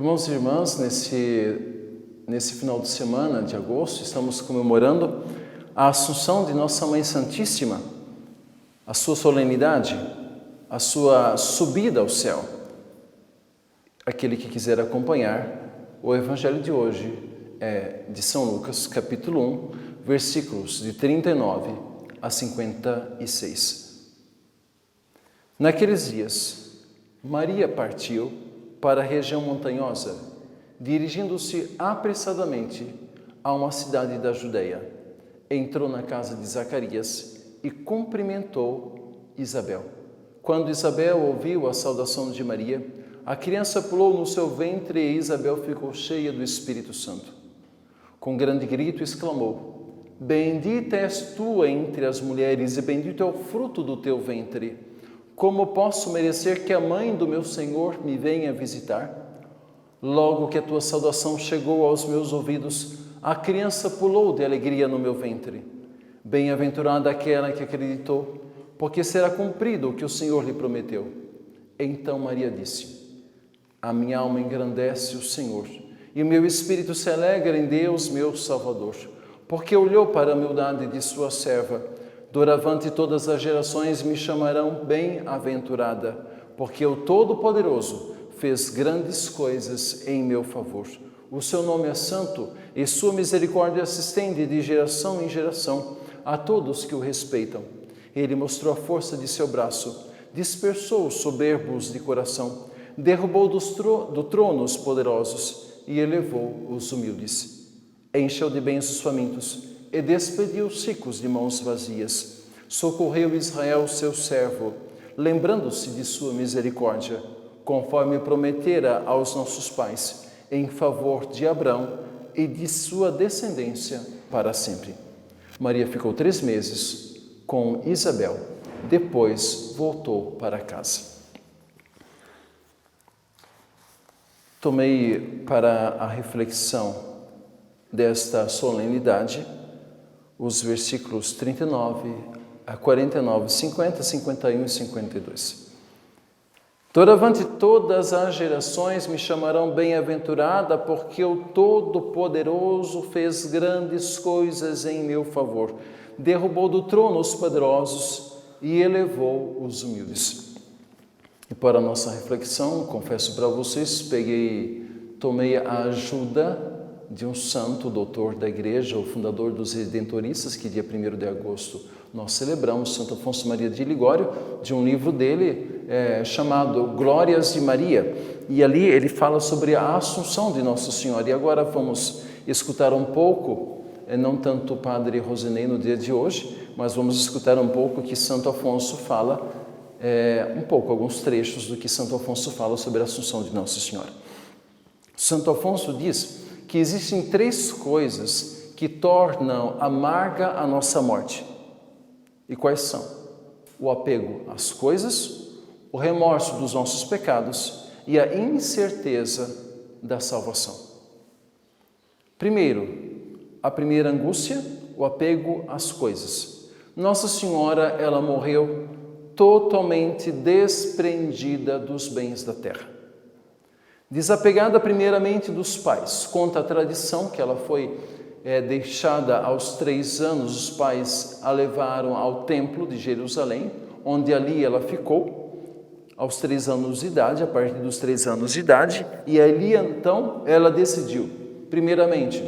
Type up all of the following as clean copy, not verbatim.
Irmãos e irmãs, nesse final de semana de agosto, estamos comemorando a Assunção de Nossa Mãe Santíssima, a sua solenidade, a sua subida ao céu. Aquele que quiser acompanhar, o Evangelho de hoje é de São Lucas, capítulo 1, versículos de 39 a 56. Naqueles dias, Maria partiu para a região montanhosa, dirigindo-se apressadamente a uma cidade da Judeia. Entrou na casa de Zacarias e cumprimentou Isabel. Quando Isabel ouviu a saudação de Maria, a criança pulou no seu ventre e Isabel ficou cheia do Espírito Santo. Com grande grito exclamou: Bendita és tu entre as mulheres e bendito é o fruto do teu ventre. Como posso merecer que a mãe do meu Senhor me venha visitar? Logo que a tua saudação chegou aos meus ouvidos, a criança pulou de alegria no meu ventre. Bem-aventurada aquela que acreditou, porque será cumprido o que o Senhor lhe prometeu. Então Maria disse: A minha alma engrandece o Senhor, e o meu espírito se alegra em Deus, meu Salvador, porque olhou para a humildade de sua serva. Doravante todas as gerações me chamarão bem-aventurada, porque o Todo-Poderoso fez grandes coisas em meu favor. O seu nome é santo e sua misericórdia se estende de geração em geração a todos que o respeitam. Ele mostrou a força de seu braço, dispersou os soberbos de coração, derrubou do trono os poderosos e elevou os humildes. Encheu de bens os famintos e despediu os ricos de mãos vazias. Socorreu Israel, seu servo, lembrando-se de sua misericórdia, conforme prometera aos nossos pais, em favor de Abraão e de sua descendência para sempre. Maria ficou 3 meses com Isabel, depois voltou para casa. Tomei para a reflexão desta solenidade os versículos 39 a 49, 50, 51 e 52. Doravante todas as gerações me chamarão bem-aventurada, porque o Todo-Poderoso fez grandes coisas em meu favor. Derrubou do trono os poderosos e elevou os humildes. E para a nossa reflexão, confesso para vocês, tomei a ajuda de um santo doutor da igreja, o fundador dos Redentoristas, que dia 1º de agosto nós celebramos, Santo Afonso Maria de Ligório, de um livro dele chamado Glórias de Maria. E ali ele fala sobre a Assunção de Nossa Senhora. E agora vamos escutar um pouco, não tanto o Padre Rosinei no dia de hoje, mas vamos escutar um pouco o que Santo Afonso fala, alguns trechos do que Santo Afonso fala sobre a Assunção de Nossa Senhora. Santo Afonso diz que existem 3 coisas que tornam amarga a nossa morte. E quais são? O apego às coisas, o remorso dos nossos pecados e a incerteza da salvação. Primeiro, a primeira angústia, o apego às coisas. Nossa Senhora, ela morreu totalmente desprendida dos bens da terra. Desapegada primeiramente dos pais. Conta a tradição que ela foi deixada aos 3 anos, os pais a levaram ao templo de Jerusalém, onde ali ela ficou aos 3 anos de idade, a partir dos 3 anos de idade, e ali então ela decidiu, primeiramente,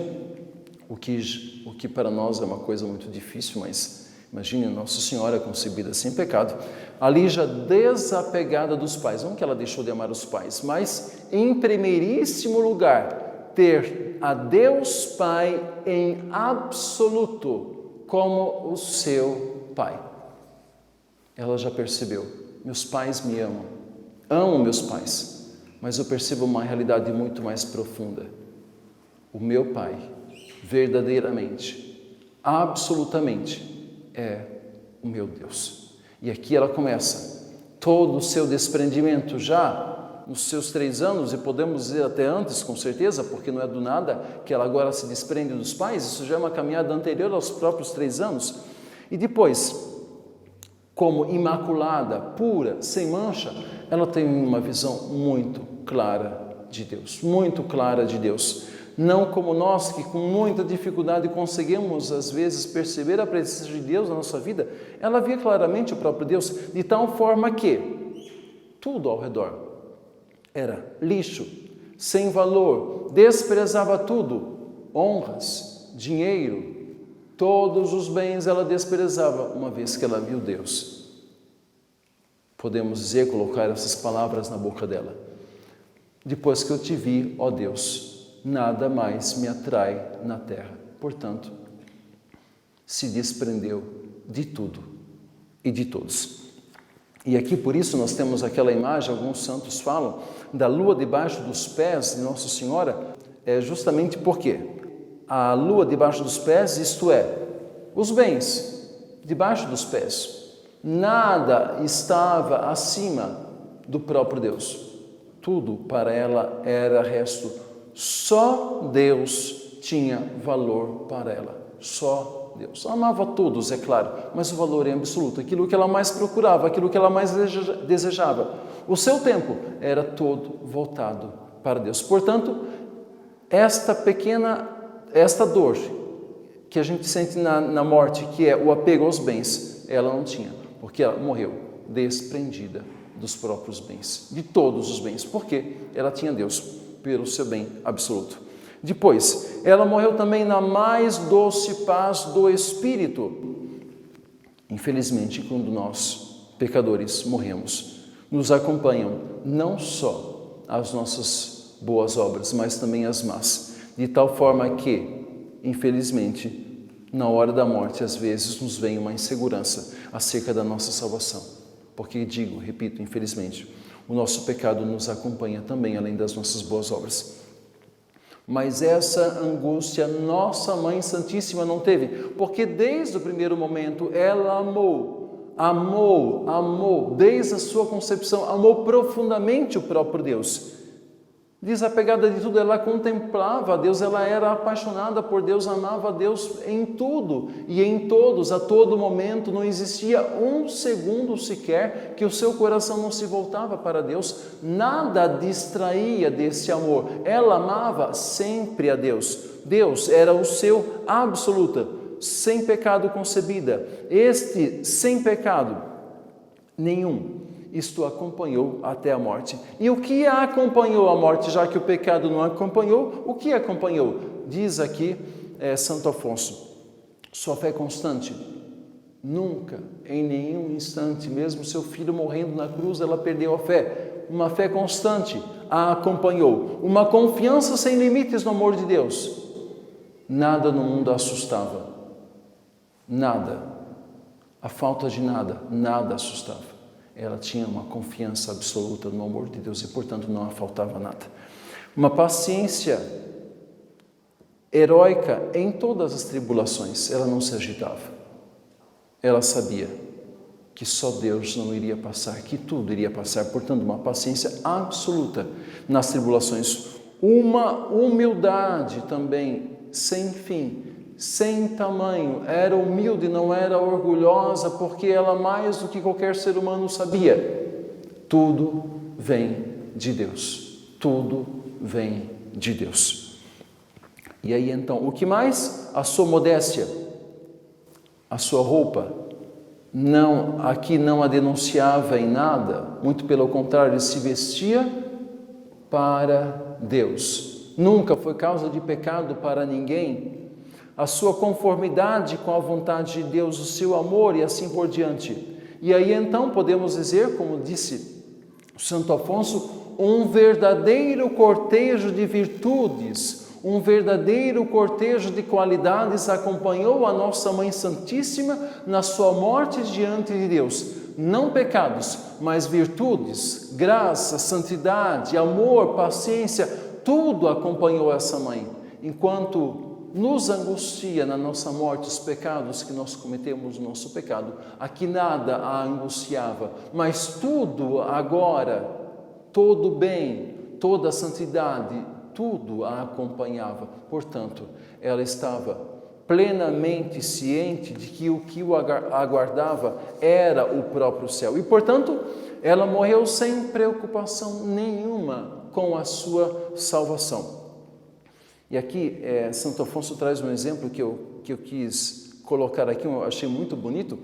o que para nós é uma coisa muito difícil, mas imagine Nossa Senhora concebida sem pecado, ali já desapegada dos pais, não que ela deixou de amar os pais, mas em primeiríssimo lugar, ter a Deus Pai em absoluto como o seu Pai. Ela já percebeu, meus pais me amam, amo meus pais, mas eu percebo uma realidade muito mais profunda. O meu Pai, verdadeiramente, absolutamente, é o meu Deus. E aqui ela começa todo o seu desprendimento já nos seus 3 anos, e podemos dizer até antes, com certeza, porque não é do nada que ela agora se desprende dos pais, isso já é uma caminhada anterior aos próprios 3 anos. E depois, como imaculada, pura, sem mancha, ela tem uma visão muito clara de Deus, muito clara de Deus. Não como nós, que com muita dificuldade conseguimos, às vezes, perceber a presença de Deus na nossa vida. Ela via claramente o próprio Deus, de tal forma que tudo ao redor era lixo, sem valor, desprezava tudo, honras, dinheiro, todos os bens ela desprezava, uma vez que ela viu Deus. Podemos dizer, colocar essas palavras na boca dela: depois que eu te vi, ó Deus, nada mais me atrai na terra. Portanto, se desprendeu de tudo e de todos. E aqui, por isso, nós temos aquela imagem, alguns santos falam, da lua debaixo dos pés de Nossa Senhora, justamente porque a lua debaixo dos pés, isto é, os bens debaixo dos pés. Nada estava acima do próprio Deus. Tudo para ela era resto. Só Deus tinha valor para ela. Só Deus. Amava todos, é claro, mas o valor é absoluto. Aquilo que ela mais procurava, aquilo que ela mais desejava. O seu tempo era todo voltado para Deus. Portanto, esta dor que a gente sente na morte, que é o apego aos bens, ela não tinha, porque ela morreu desprendida dos próprios bens, de todos os bens, porque ela tinha Deus pelo seu bem absoluto. Depois, ela morreu também na mais doce paz do Espírito. Infelizmente, quando nós, pecadores, morremos, nos acompanham não só as nossas boas obras, mas também as más, de tal forma que, infelizmente, na hora da morte, às vezes nos vem uma insegurança acerca da nossa salvação. Porque repito, infelizmente, o nosso pecado nos acompanha também, além das nossas boas obras. Mas essa angústia nossa Mãe Santíssima não teve, porque desde o primeiro momento ela amou, desde a sua concepção, amou profundamente o próprio Deus. Desapegada de tudo, ela contemplava a Deus, ela era apaixonada por Deus, amava a Deus em tudo e em todos, a todo momento. Não existia um segundo sequer que o seu coração não se voltava para Deus, nada a distraía desse amor. Ela amava sempre a Deus. Deus era o seu absoluta, sem pecado concebida. Este sem pecado nenhum. Isto acompanhou até a morte. E o que a acompanhou a morte, já que o pecado não acompanhou, o que acompanhou? Diz aqui Santo Afonso, sua fé constante. Nunca, em nenhum instante, mesmo seu filho morrendo na cruz, ela perdeu a fé. Uma fé constante a acompanhou. Uma confiança sem limites no amor de Deus. Nada no mundo a assustava. Nada. A falta de nada, nada assustava. Ela tinha uma confiança absoluta no amor de Deus e, portanto, não a faltava nada. Uma paciência heróica em todas as tribulações. Ela não se agitava. Ela sabia que só Deus não iria passar, que tudo iria passar. Portanto, uma paciência absoluta nas tribulações. Uma humildade também sem fim, sem tamanho. Era humilde, não era orgulhosa, porque ela, mais do que qualquer ser humano, sabia: tudo vem de Deus, tudo vem de Deus. E aí então, o que mais? A sua modéstia, a sua roupa, aqui não a denunciava em nada, muito pelo contrário, se vestia para Deus. Nunca foi causa de pecado para ninguém. A sua conformidade com a vontade de Deus, o seu amor e assim por diante. E aí então podemos dizer, como disse Santo Afonso, um verdadeiro cortejo de virtudes, um verdadeiro cortejo de qualidades acompanhou a nossa Mãe Santíssima na sua morte diante de Deus. Não pecados, mas virtudes, graça, santidade, amor, paciência, tudo acompanhou essa Mãe. Enquanto nos angustia na nossa morte os pecados que nós cometemos no nosso pecado, aqui nada a angustiava, mas tudo agora, todo bem, toda santidade, tudo a acompanhava. Portanto, ela estava plenamente ciente de que o que o aguardava era o próprio céu. E, portanto, ela morreu sem preocupação nenhuma com a sua salvação. E aqui, Santo Afonso traz um exemplo que eu quis colocar aqui, eu achei muito bonito.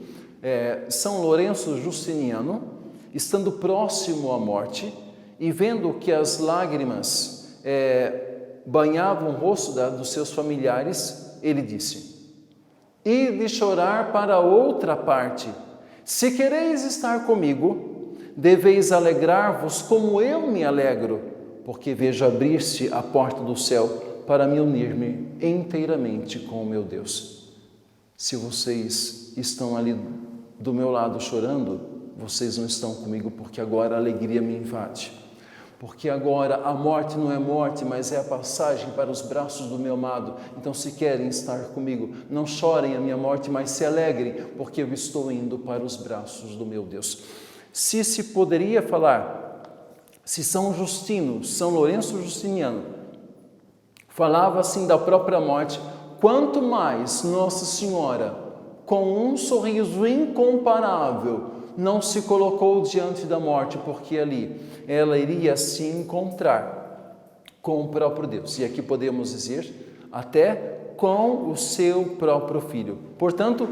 São Lourenço Justiniano, estando próximo à morte e vendo que as lágrimas banhavam o rosto dos seus familiares, ele disse: "Ide chorar para outra parte. Se quereis estar comigo, deveis alegrar-vos como eu me alegro, porque vejo abrir-se a porta do céu para me unir-me inteiramente com o meu Deus." Se vocês estão ali do meu lado chorando, vocês não estão comigo, porque agora a alegria me invade. Porque agora a morte não é morte, mas é a passagem para os braços do meu amado. Então, se querem estar comigo, não chorem a minha morte, mas se alegrem, porque eu estou indo para os braços do meu Deus. Se poderia falar, se São Justino, São Lourenço Justiniano, falava assim da própria morte, quanto mais Nossa Senhora, com um sorriso incomparável, não se colocou diante da morte, porque ali ela iria se encontrar com o próprio Deus. E aqui podemos dizer, até com o seu próprio Filho. Portanto,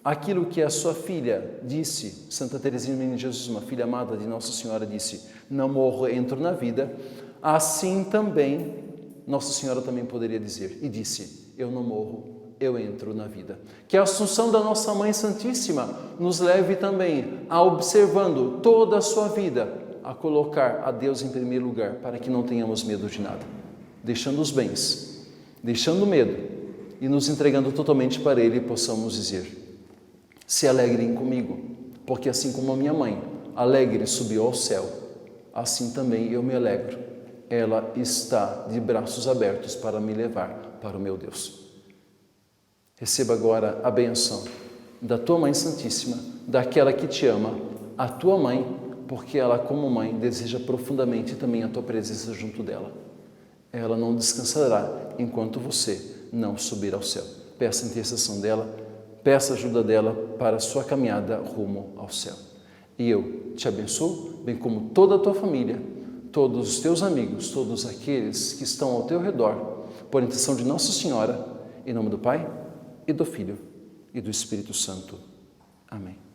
aquilo que a sua filha disse, Santa Teresinha do Menino Jesus, uma filha amada de Nossa Senhora, disse: "Não morro, entro na vida", assim também Nossa Senhora também poderia dizer, e disse: "Eu não morro, eu entro na vida." Que a Assunção da Nossa Mãe Santíssima nos leve também a, observando toda a sua vida, a colocar a Deus em primeiro lugar, para que não tenhamos medo de nada, deixando os bens, deixando o medo e nos entregando totalmente para Ele, possamos dizer: "Se alegrem comigo, porque assim como a minha mãe alegre subiu ao céu, assim também eu me alegro. Ela está de braços abertos para me levar para o meu Deus." Receba agora a benção da tua Mãe Santíssima, daquela que te ama, a tua mãe, porque ela, como mãe, deseja profundamente também a tua presença junto dela. Ela não descansará enquanto você não subir ao céu. Peça a intercessão dela, peça a ajuda dela para a sua caminhada rumo ao céu. E eu te abençoo, bem como toda a tua família, todos os teus amigos, todos aqueles que estão ao teu redor, por intenção de Nossa Senhora, em nome do Pai, e do Filho, e do Espírito Santo. Amém.